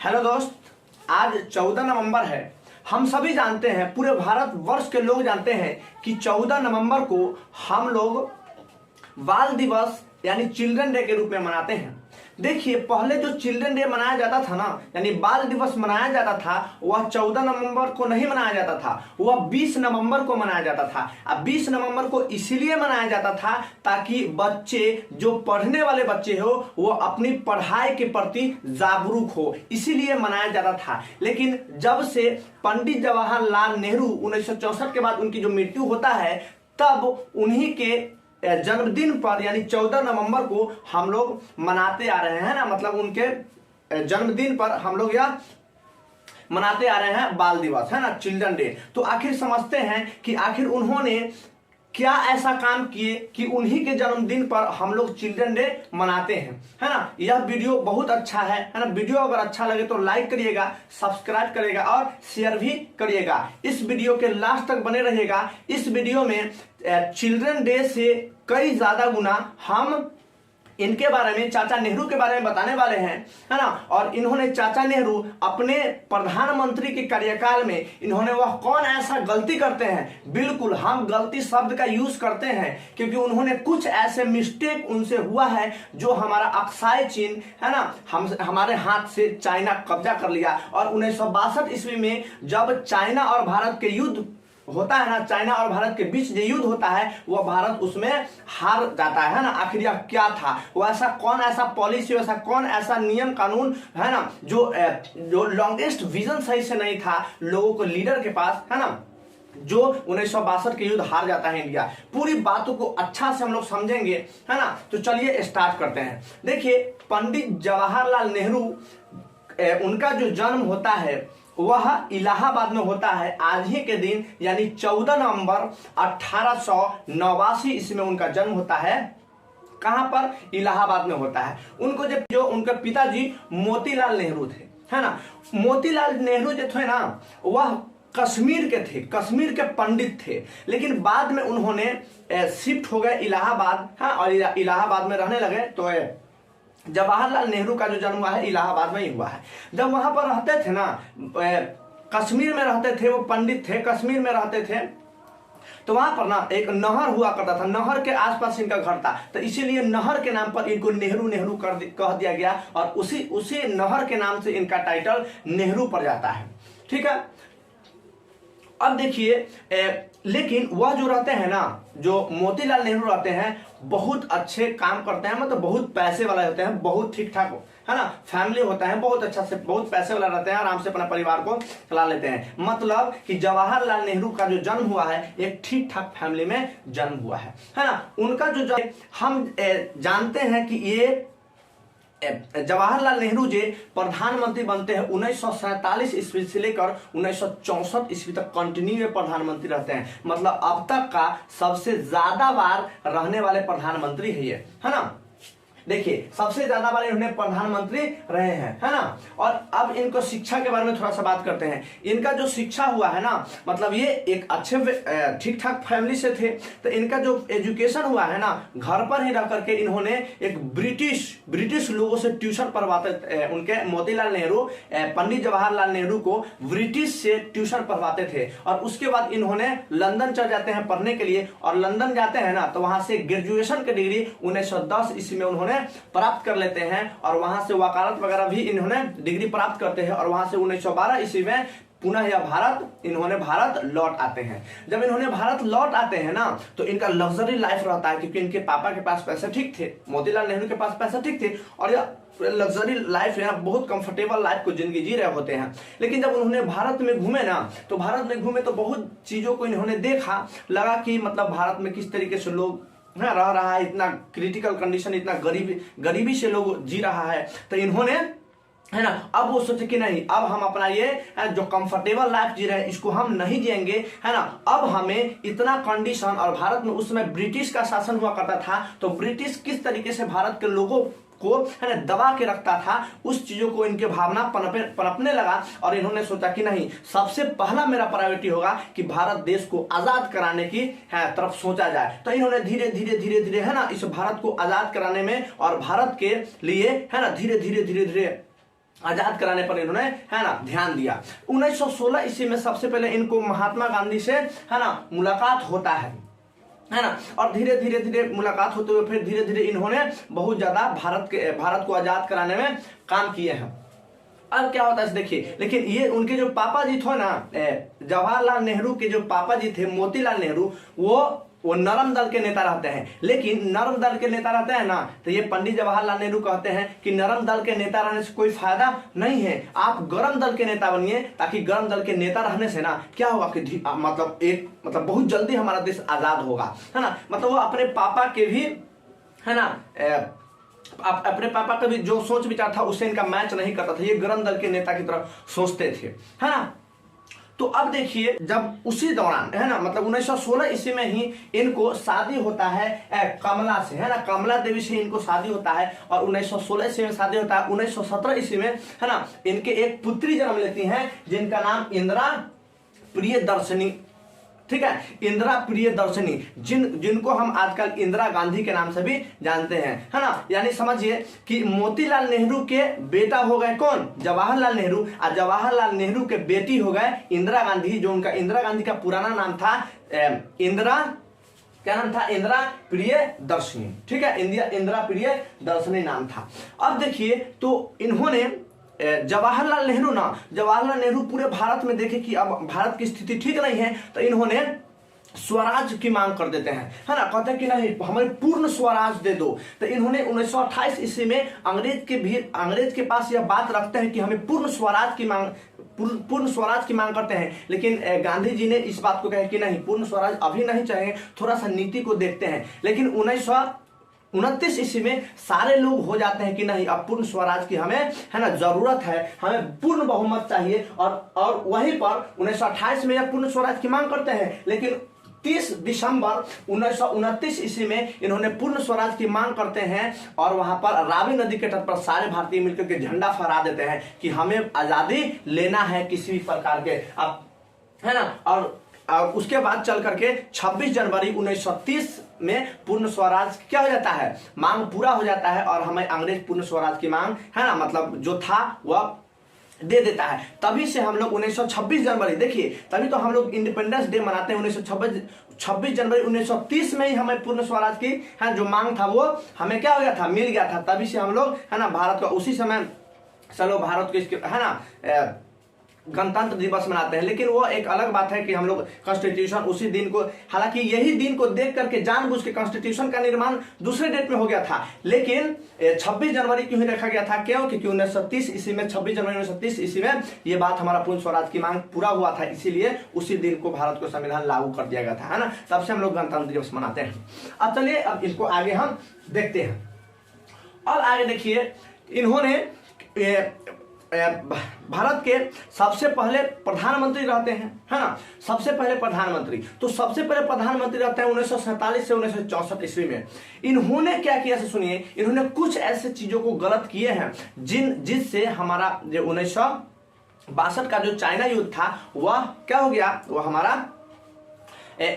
Hello दोस्त, आज 14 नवंबर है। हम सभी जानते हैं, पूरे भारत वर्ष के लोग जानते हैं कि 14 नवंबर को हम लोग बाल दिवस यानी चिल्ड्रन डे के रूप में मनाते हैं। देखिए, पहले जो चिल्ड्रन डे मनाया जाता था ना, यानी बाल दिवस मनाया जाता था, वह 14 नवंबर को नहीं मनाया जाता था, वह 20 नवंबर को मनाया जाता था। अब 20 नवंबर को इसीलिए मनाया जाता था ताकि बच्चे, जो पढ़ने वाले बच्चे हो, वो अपनी पढ़ाई के प्रति जागरूक हो, इसीलिए मनाया जाता था। लेकिन जब से पंडित जवाहरलाल नेहरू 1964 के बाद उनकी जो मृत्यु होता है, तब उन्हीं के जन्मदिन पर यानी 14 नवंबर को हम लोग मनाते आ रहे हैं ना, मतलब उनके जन्मदिन पर हम लोग यह मनाते आ रहे हैं बाल दिवस, है ना, चिल्ड्रन डे। तो आखिर समझते हैं कि आखिर उन्होंने क्या ऐसा काम किए कि उन्हीं के जन्मदिन पर हम लोग चिल्ड्रन डे मनाते हैं, है ना। यह वीडियो बहुत अच्छा है ना। वीडियो अगर अच्छा लगे तो लाइक करिएगा, सब्सक्राइब करिएगा और शेयर भी करिएगा। इस वीडियो के लास्ट तक बने रहिएगा। इस वीडियो में चिल्ड्रन डे से कई ज्यादा गुना हम इनके बारे में, चाचा नेहरू के बारे में बताने वाले हैं, है ना। और इन्होंने, चाचा नेहरू अपने प्रधानमंत्री के कार्यकाल में इन्होंने वह कौन ऐसा गलती करते हैं, बिल्कुल हम गलती शब्द का यूज करते हैं क्योंकि उन्होंने कुछ ऐसे मिस्टेक उनसे हुआ है जो हमारा अक्साई चीन, है ना, हमारे हाथ से चाइना कब्जा कर लिया। और 1962 ईस्वी में जब चाइना और भारत के युद्ध होता है ना, चाइना और भारत के बीच जो युद्ध होता है, वह भारत उसमें हार जाता है ना। आखिर यह क्या था, वो ऐसा कौन ऐसा पॉलिसी, वैसा कौन ऐसा नियम कानून, है ना, जो लॉन्गेस्ट विजन सही से नहीं था लोगों को, लीडर के पास, है ना, जो 1962 के युद्ध हार जाता है इंडिया। पूरी बातों को अच्छा से हम लोग समझेंगे, है ना। तो चलिए स्टार्ट करते हैं। देखिए, पंडित जवाहरलाल नेहरू, उनका जो जन्म होता है वह इलाहाबाद में होता है आज ही के दिन, यानी 14 नवंबर 1889 ईस्वी में उनका जन्म होता है। कहां पर? इलाहाबाद में होता है। उनको जो उनके पिताजी मोतीलाल नेहरू थे, है ना। मोतीलाल नेहरू जो थे ना, वह कश्मीर के थे, कश्मीर के पंडित थे। लेकिन बाद में उन्होंने शिफ्ट हो गए इलाहाबाद, हाँ, और इलाहाबाद में रहने लगे। तो जवाहरलाल नेहरू का जो जन्म हुआ है इलाहाबाद में ही हुआ है। जब वहां पर रहते थे ना, कश्मीर में रहते थे, वो पंडित थे, कश्मीर में रहते थे, तो वहां पर ना एक नहर हुआ करता था, नहर के आसपास इनका घर था, तो इसीलिए नहर के नाम पर इनको नेहरू नेहरू कह दिया गया और उसी नहर के नाम से इनका टाइटल नेहरू पड़ जाता है। ठीक है। अब देखिए, लेकिन वह जो रहते हैं ना, जो मोतीलाल नेहरू रहते हैं, बहुत अच्छे काम करते हैं, मतलब बहुत पैसे वाले होते हैं, बहुत ठीक ठाक, है ना, फैमिली होता है, बहुत अच्छा से, बहुत पैसे वाला रहते हैं, आराम से अपना परिवार को चला लेते हैं। मतलब कि जवाहरलाल नेहरू का जो जन्म हुआ है एक ठीक ठाक फैमिली में जन्म हुआ है ना। उनका जो जन्म, हम जानते हैं कि ये जवाहरलाल नेहरू जी प्रधानमंत्री बनते हैं 1947 ईस्वी से लेकर 1964 ईस्वी तक कंटिन्यू प्रधानमंत्री रहते हैं। मतलब अब तक का सबसे ज्यादा बार रहने वाले प्रधानमंत्री है ये, है ना। देखिए, सबसे ज्यादा बार इन्होंने प्रधानमंत्री रहे हैं, है ना। और अब इनको शिक्षा के बारे में थोड़ा सा बात करते हैं। इनका जो शिक्षा हुआ है ना, मतलब ये एक अच्छे ठीक ठाक फैमिली से थे, तो इनका जो एजुकेशन हुआ है ना, घर पर ही रह करके इन्होंने एक ब्रिटिश लोगों से ट्यूशन पढ़वाते। उनके मोतीलाल नेहरू, पंडित जवाहरलाल नेहरू को ब्रिटिश से ट्यूशन पढ़वाते थे। और उसके बाद इन्होंने लंदन चल जाते हैं पढ़ने के लिए, और लंदन जाते हैं ना, तो वहां से ग्रेजुएशन की डिग्री 1910 ईस्वी में उन्होंने प्राप्त कर लेते हैं। और वहां से वकालत वगैरह भी इन्होंने डिग्री प्राप्त करते हैं। और वहां से 1912 ईस्वी में पुनः यह इन्होंने भारत लौट आते हैं। जब इन्होंने भारत लौट आते हैं ना, तो इनका लग्जरी लाइफ रहता है, क्योंकि इनके पापा के पास पैसे ठीक थे, मोतीलाल नेहरू के पास पैसे ठीक थे, और यह लग्जरी लाइफ है, बहुत कंफर्टेबल लाइफ को जिंदगी जी रहे होते हैं। लेकिन जब उन्होंने भारत में घूमे ना, तो भारत में घूमे तो बहुत चीजों को इन्होंने देखा, लगा कि मतलब भारत में किस तरीके से लोग रह रहा है, इतना क्रिटिकल कंडीशन, इतना गरीबी से लोग जी रहा है। तो इन्होंने, है ना, अब वो सोचे कि नहीं, अब हम अपना ये जो कंफर्टेबल लाइफ जी रहे हैं इसको हम नहीं जिएंगे, है ना। अब हमें इतना कंडीशन, और भारत में उस समय ब्रिटिश का शासन हुआ करता था, तो ब्रिटिश किस तरीके से भारत के लोगों को, है ना, दबा के रखता था, उस चीजों को इनके भावना पनपने लगा। और इन्होंने सोचा कि नहीं, सबसे पहला मेरा प्रायोरिटी होगा कि भारत देश को आजाद कराने की तरफ सोचा जाए। तो इन्होंने धीरे धीरे, है ना, इस भारत को आजाद कराने में, और भारत के लिए, है ना, धीरे धीरे आजाद कराने पर इन्होंने है ना ध्यान दिया। 1916 ईस्वी में सबसे पहले इनको महात्मा गांधी से है ना मुलाकात होता है ना, और धीरे धीरे मुलाकात होते हुए फिर धीरे धीरे इन्होंने बहुत ज्यादा भारत को आजाद कराने में काम किए हैं। अब क्या होता है देखिए, लेकिन ये उनके जो पापा जी थे ना, जवाहरलाल नेहरू के जो पापा जी थे मोतीलाल नेहरू, वो नरम दल के नेता रहते हैं। लेकिन नरम दल के नेता रहते हैं ना, तो ये पंडित जवाहरलाल नेहरू कहते हैं कि नरम दल के नेता रहने से कोई फायदा नहीं है, आप गरम दल के नेता बनिए, ताकि गरम दल के नेता रहने से ना क्या होगा कि मतलब बहुत जल्दी हमारा देश आजाद होगा, है ना। मतलब वो अपने पापा के भी है ना अपने पापा का भी जो सोच विचार था उससे इनका मैच नहीं करता था, ये गरम दल के नेता की तरह सोचते थे, है ना। तो अब देखिए, जब उसी दौरान है ना, मतलब 1916 ईस्वी में ही इनको शादी होता है कमला से, है ना, कमला देवी से इनको शादी होता है, और 1916 ईस्वी में शादी होता है। 1917 ईस्वी में है ना इनके एक पुत्री जन्म लेती हैं जिनका नाम इंदिरा प्रियदर्शनी, ठीक है, इंदिरा प्रियदर्शनी, जिनको हम आजकल इंदिरा गांधी के नाम से भी जानते हैं, है ना। यानी समझिए कि मोतीलाल नेहरू के बेटा हो गए कौन, जवाहरलाल नेहरू, और जवाहरलाल नेहरू के बेटी हो गए इंदिरा गांधी, जो उनका इंदिरा गांधी का पुराना नाम था क्या नाम था, इंदिरा प्रियदर्शनी, ठीक है, इंदिरा प्रियदर्शनी नाम था। अब देखिए, तो इन्होंने जवाहरलाल नेहरू पूरे भारत में देखे कि अब भारत की स्थिति ठीक नहीं है, तो इन्होंने स्वराज की मांग कर देते हैं, है ना, कहते हैं कि नहीं हमें पूर्ण स्वराज दे दो। तो इन्होंने 1928 ईस्वी में अंग्रेज के पास यह बात रखते हैं कि हमें पूर्ण स्वराज की मांग करते हैं। लेकिन गांधी जी ने इस बात को कहा कि नहीं, पूर्ण स्वराज अभी नहीं चाहिए, थोड़ा सा नीति को देखते हैं। लेकिन 1929 ईस्वी में सारे लोग हो जाते हैं कि नहीं, अब पूर्ण स्वराज की हमें है ना जरूरत है, हमें पूर्ण बहुमत चाहिए, और वहीं पर 1928 में यह पूर्ण स्वराज की मांग करते हैं। लेकिन 30 दिसंबर 1929 ईस्वी में इन्होंने पूर्ण स्वराज की मांग करते हैं, और वहां पर रावी नदी के तट पर सारे भारतीय मिलकर के झंडा फहरा देते हैं कि हमें आजादी लेना है किसी भी प्रकार के, अब है ना। और उसके बाद चल करके 26 जनवरी 1930 में पूर्ण स्वराज क्या हो जाता है, मांग पूरा हो जाता है, और हमें अंग्रेज पूर्ण स्वराज की मांग है ना मतलब जो था वह दे देता है। तभी से हम लोग 1926 जनवरी, देखिए तभी तो हम लोग इंडिपेंडेंस डे मनाते हैं। 26 जनवरी 1930 में ही हमें पूर्ण स्वराज की है जो मांग था वो हमें क्या हो गया था, मिल गया था। तभी से हम लोग है ना भारत का उसी समय चलो भारत को इसके है ना गणतंत्र दिवस मनाते हैं। लेकिन वो एक अलग बात है कि हम लोग कॉन्स्टिट्यूशन उसी दिन को, हालांकि यही दिन को देख करके जानबूझ के कॉन्स्टिट्यूशन का निर्माण दूसरे डेट में हो गया था, लेकिन 26 जनवरी क्यों ही रखा गया था, क्यों, क्योंकि 1930 ईस्वी में 26 जनवरी 1930 ईस्वी में ये बात हमारा पूर्ण स्वराज की मांग पूरा हुआ था, इसीलिए उसी दिन को भारत को संविधान लागू कर दिया गया था, है ना। तब से हम लोग गणतंत्र दिवस मनाते हैं। अब चलिए अब इसको आगे हम देखते हैं। और आगे देखिए, इन्होंने भारत के सबसे पहले प्रधानमंत्री रहते हैं, है ना, सबसे पहले प्रधानमंत्री। तो सबसे पहले प्रधानमंत्री रहते हैं 1947 से 1964 ईस्वी में। इन्होंने क्या किया से सुनिए, इन्होंने कुछ ऐसे चीजों को गलत किए हैं जिससे हमारा जो 1962 का जो चाइना युद्ध था वह क्या हो गया, वह हमारा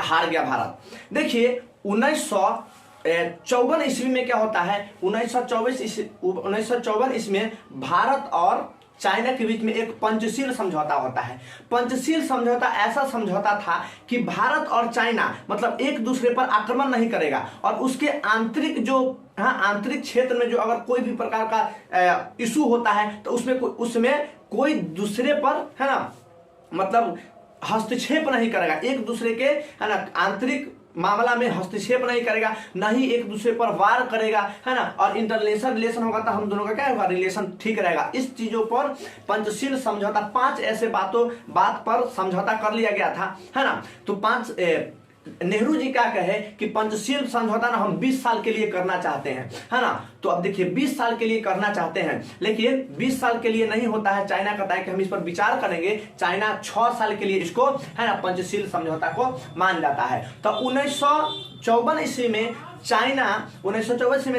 हार गया भारत। देखिए 1954 ईस्वी में क्या होता है, 1954 ईस्वी में भारत और चाइना के बीच में एक पंचशील समझौता होता है। पंचशील समझौता ऐसा समझौता था कि भारत और चाइना मतलब एक दूसरे पर आक्रमण नहीं करेगा, और उसके आंतरिक जो आंतरिक क्षेत्र में जो अगर कोई भी प्रकार का इशू होता है तो उसमें कोई दूसरे पर है ना मतलब हस्तक्षेप नहीं करेगा, एक दूसरे के है ना आंतरिक मामला में हस्तक्षेप नहीं करेगा, न ही एक दूसरे पर वार करेगा, है ना। और इंटरनेशनल रिलेशन होगा तो हम दोनों का क्या होगा, रिलेशन ठीक रहेगा। इस चीजों पर पंचशील समझौता, 5 ऐसे बात पर समझौता कर लिया गया था, है ना। तो नेहरू जी क्या कहे कि पंचशील समझौता ना हम 20 साल के लिए करना चाहते हैं, है ना। तो अब देखिए 20 साल के लिए करना चाहते हैं, लेकिन 20 साल के लिए नहीं होता है। चाइना कहता है कि हम इस पर विचार करेंगे। चाइना 6 साल के लिए इसको है ना पंचशील समझौता को मान जाता है। तो 1954 ईस्वी में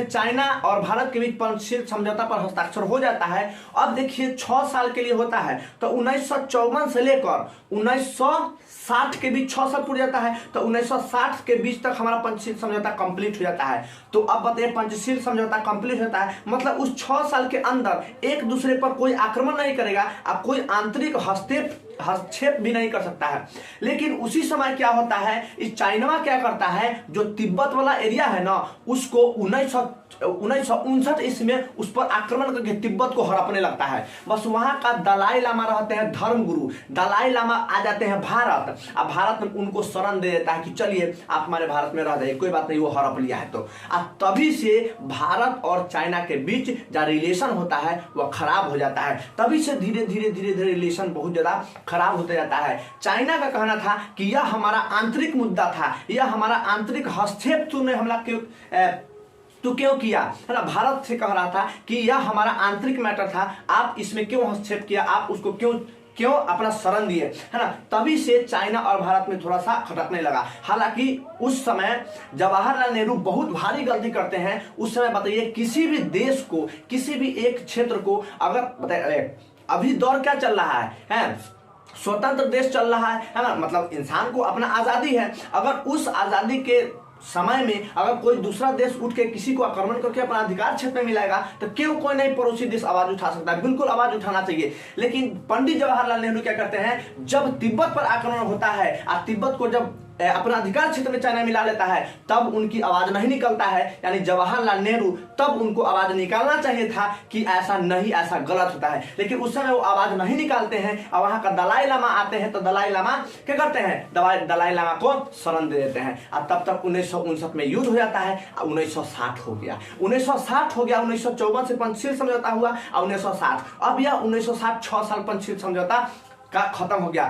चाइना और भारत के बीच पंचशील समझौता पर हस्ताक्षर हो जाता है। अब देखिए 6 साल के लिए होता है, तो 1954 से लेकर 1960 के बीच 6 साल पूरा जाता है, तो 1960 के बीच तक हमारा पंचशील समझौता कंप्लीट हो जाता है। तो अब बताइए पंचशील समझौता कंप्लीट होता है, मतलब उस 6 साल के अंदर एक दूसरे पर कोई आक्रमण नहीं करेगा, अब कोई आंतरिक हस्तक्षेप भी नहीं कर सकता है। लेकिन उसी समय क्या होता है, इस चाइना क्या करता है, जो तिब्बत वाला एरिया है ना, उसको 1959 ईस्वी में उस पर आक्रमण करके तिब्बत को हड़पने लगता है। बस वहां का दलाई लामा रहते हैं धर्मगुरु, दलाई लामा आ जाते हैं भारत। अब भारत में उनको शरण दे देता है कि चलिए आप हमारे भारत में रह जाइए, कोई बात नहीं, वो हड़प लिया है। तो अब तभी से भारत और चाइना के बीच जो रिलेशन होता है वह खराब हो जाता है। तभी से धीरे धीरे रिलेशन बहुत ज्यादा खराब होते जाता है। चाइना का कहना था कि यह हमारा आंतरिक मुद्दा था, यह हमारा आंतरिक हस्तक्षेप तूने हमला तो क्यों किया, है ना। भारत से कह रहा था कि यह हमारा आंतरिक मैटर था, आप इसमें क्यों हस्तक्षेप किया, आप उसको क्यों अपना शरण दिए, है ना। तभी से चाइना और भारत में थोड़ा सा खटकने लगा। हालांकि उस समय जवाहरलाल नेहरू बहुत भारी गलती करते हैं। उस समय बताइए, किसी भी देश को, किसी भी एक क्षेत्र को, अगर बताइए अभी दौर क्या चल रहा है स्वतंत्र देश चल रहा है ना, मतलब इंसान को अपना आजादी है। अगर उस आजादी के समय में अगर कोई दूसरा देश उठ के किसी को आक्रमण करके अपना अधिकार क्षेत्र में मिलाएगा तो क्यों कोई नहीं पड़ोसी देश आवाज उठा सकता है, बिल्कुल आवाज उठाना चाहिए। लेकिन पंडित जवाहरलाल नेहरू क्या करते हैं, जब तिब्बत पर आक्रमण होता है और तिब्बत को जब अपना अधिकार क्षेत्र में चाइना मिला लेता है, तब उनकी आवाज नहीं निकलता है। यानी जवाहरलाल नेहरू तब उनको आवाज निकालना चाहिए था कि ऐसा नहीं, ऐसा गलत होता है। लेकिन उस समय वो आवाज नहीं निकालते हैं और वहां का दलाई लामा आते हैं, तो दलाई लामा क्या करते हैं, दलाई लामा को शरण दे देते हैं। और तब तक 1959 में युद्ध हो जाता है। 1960 हो गया, 1954 से पंचशील समझौता हुआ और 1960, अब यह 1960 6 साल पंचशील समझौता का खत्म हो गया।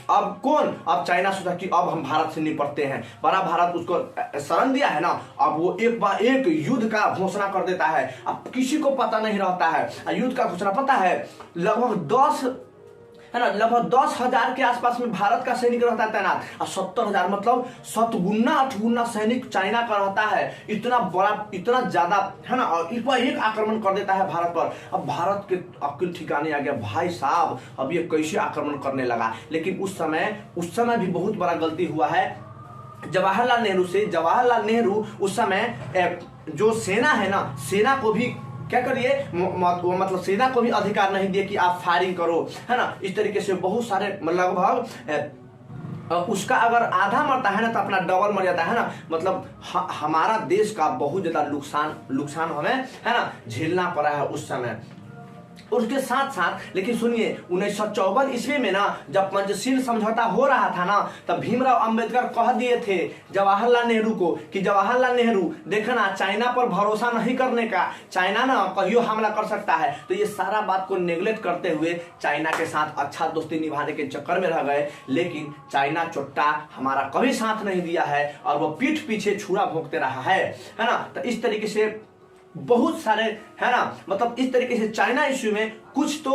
अब चाइना सोचा कि अब हम भारत से निपटते हैं, बड़ा भारत उसको शरण दिया है ना, अब वो एक बार एक युद्ध का घोषणा कर देता है। अब किसी को पता नहीं रहता है युद्ध का घोषणा, पता है लगभग 10,000 के आसपास में भारत का सैनिक रहता है तैनात, और 70,000 मतलब 7 गुना 8 गुना सैनिक चाइना का रहता है। इतना बड़ा, इतना ज्यादा, है ना, और एक बार एक आक्रमण कर देता है भारत पर। अब भारत के अक्ल ठिकाने आ गया, भाई साहब अब ये कैसे आक्रमण करने लगा। लेकिन उस समय भी बहुत बड़ा गलती हुआ है जवाहरलाल नेहरू से। जवाहरलाल नेहरू उस समय जो सेना है ना, सेना को भी क्या करिए, मतलब सेना को भी अधिकार नहीं दिए कि आप फायरिंग करो, है ना। इस तरीके से बहुत सारे लगभग उसका अगर आधा मरता है ना तो अपना डबल मर जाता है ना। मतलब हमारा देश का बहुत ज्यादा नुकसान हमें, है ना, झेलना पड़ा है उस समय। उसके साथ साथ लेकिन सुनिए, 1954 ईस्वी में ना जब पंचशील समझौता हो रहा था ना, तब भीमराव अंबेडकर कह दिए थे जवाहरलाल नेहरू को कि जवाहरलाल नेहरू देखना, चाइना पर भरोसा नहीं करने का, चाइना ना कहियो हमला कर सकता है। तो ये सारा बात को नेग्लेक्ट करते हुए चाइना के साथ अच्छा दोस्ती निभाने के चक्कर में रह गए। लेकिन चाइना चोट्टा हमारा कभी साथ नहीं दिया है और वो पीठ पीछे छुरा भोंकते रहा है ना। तो इस तरीके से बहुत सारे, है ना, मतलब इस तरीके से चाइना इश्यू में कुछ तो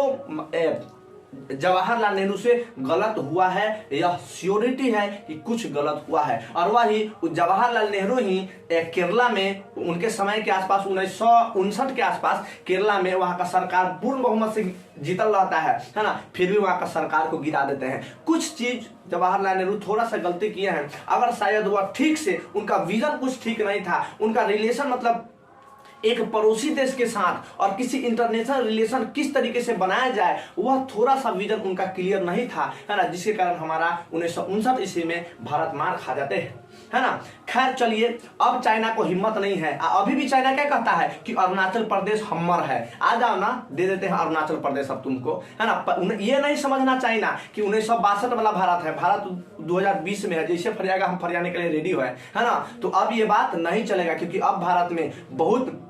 जवाहरलाल नेहरू से गलत हुआ है, यह श्योरिटी है कि कुछ गलत हुआ है। और वही जवाहरलाल नेहरू ही केरला में उनके समय के आसपास 1959 के आसपास केरला में वहां का सरकार पूर्ण बहुमत से जीतल रहता है ना, फिर भी वहां का सरकार को गिरा देते हैं। कुछ चीज जवाहरलाल नेहरू थोड़ा सा गलती किए हैं। अगर शायद वह ठीक से, उनका विजन कुछ ठीक नहीं था, उनका रिलेशन मतलब एक पड़ोसी देश के साथ और किसी इंटरनेशनल रिलेशन किस तरीके से बनाया जाए, वह थोड़ा सा विजन उनका क्लियर नहीं था, है ना, जिसके कारण हमारा 1959 ईस्वी में भारत मार खा जाते हैं, है ना। खैर चलिए, अब चाइना को हिम्मत नहीं है। अभी भी चाइना क्या कहता है कि अरुणाचल प्रदेश हमर है, आ जाओ ना, दे देते हैं अरुणाचल प्रदेश अब तुमको, है ना। ये नहीं समझना चाइना कि 1962 वाला भारत है, भारत 2020 में है, जैसे फरियागा हम फरियाने के लिए रेडी है ना। तो अब ये बात नहीं चलेगा, क्योंकि अब भारत में बहुत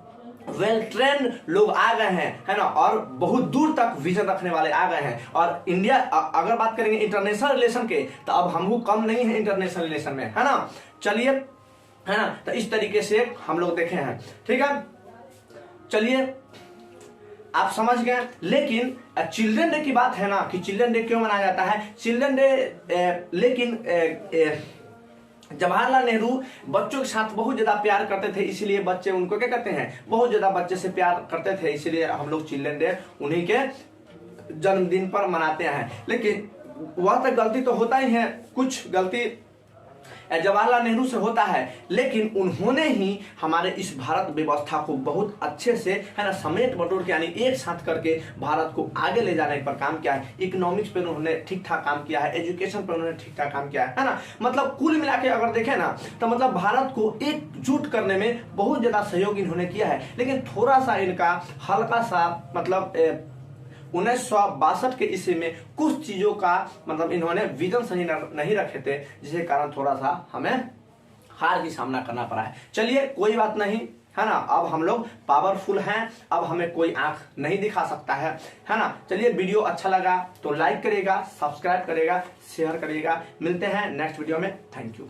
वेल ट्रेंड लोग आ गए हैं, है ना, और बहुत दूर तक विजन रखने वाले आ गए हैं। और इंडिया, अगर बात करेंगे इंटरनेशनल रिलेशन के, तो अब हम कम नहीं है इंटरनेशनल रिलेशन में, है ना। चलिए, है ना, तो इस तरीके से हम लोग देखे हैं, ठीक है। चलिए, आप समझ गए। लेकिन चिल्ड्रन डे की बात है ना, कि चिल्ड्रन डे क्यों मनाया जाता है चिल्ड्रन डे, लेकिन जवाहरलाल नेहरू बच्चों के साथ बहुत ज्यादा प्यार करते थे, इसलिए बच्चे उनको क्या करते हैं, बहुत ज्यादा बच्चे से प्यार करते थे, इसलिए हम लोग चिल्ड्रन डे उन्हीं के जन्मदिन पर मनाते हैं। लेकिन वह तो गलती तो होता ही है, कुछ गलती जवाहरलाल नेहरू से होता है, लेकिन उन्होंने ही हमारे इस भारत व्यवस्था को बहुत अच्छे से है ना समेट बटोर के यानी एक साथ करके भारत को आगे ले जाने पर काम किया है। इकोनॉमिक्स पे उन्होंने ठीक ठाक काम किया है, एजुकेशन पे उन्होंने ठीक ठाक काम किया है ना। मतलब कुल मिला के अगर देखें ना तो मतलब भारत को एकजुट करने में बहुत ज्यादा सहयोग इन्होंने किया है। लेकिन थोड़ा सा इनका हल्का सा मतलब 1962 के ईस्वी में कुछ चीजों का मतलब इन्होंने विजन सही नहीं रखे थे, जिसके कारण थोड़ा सा हमें हार की सामना करना पड़ा है। चलिए कोई बात नहीं, है ना। अब हम लोग पावरफुल हैं, अब हमें कोई आंख नहीं दिखा सकता है ना। चलिए वीडियो अच्छा लगा तो लाइक करिएगा, सब्सक्राइब करिएगा, शेयर करिएगा। मिलते हैं नेक्स्ट वीडियो में। Thank you.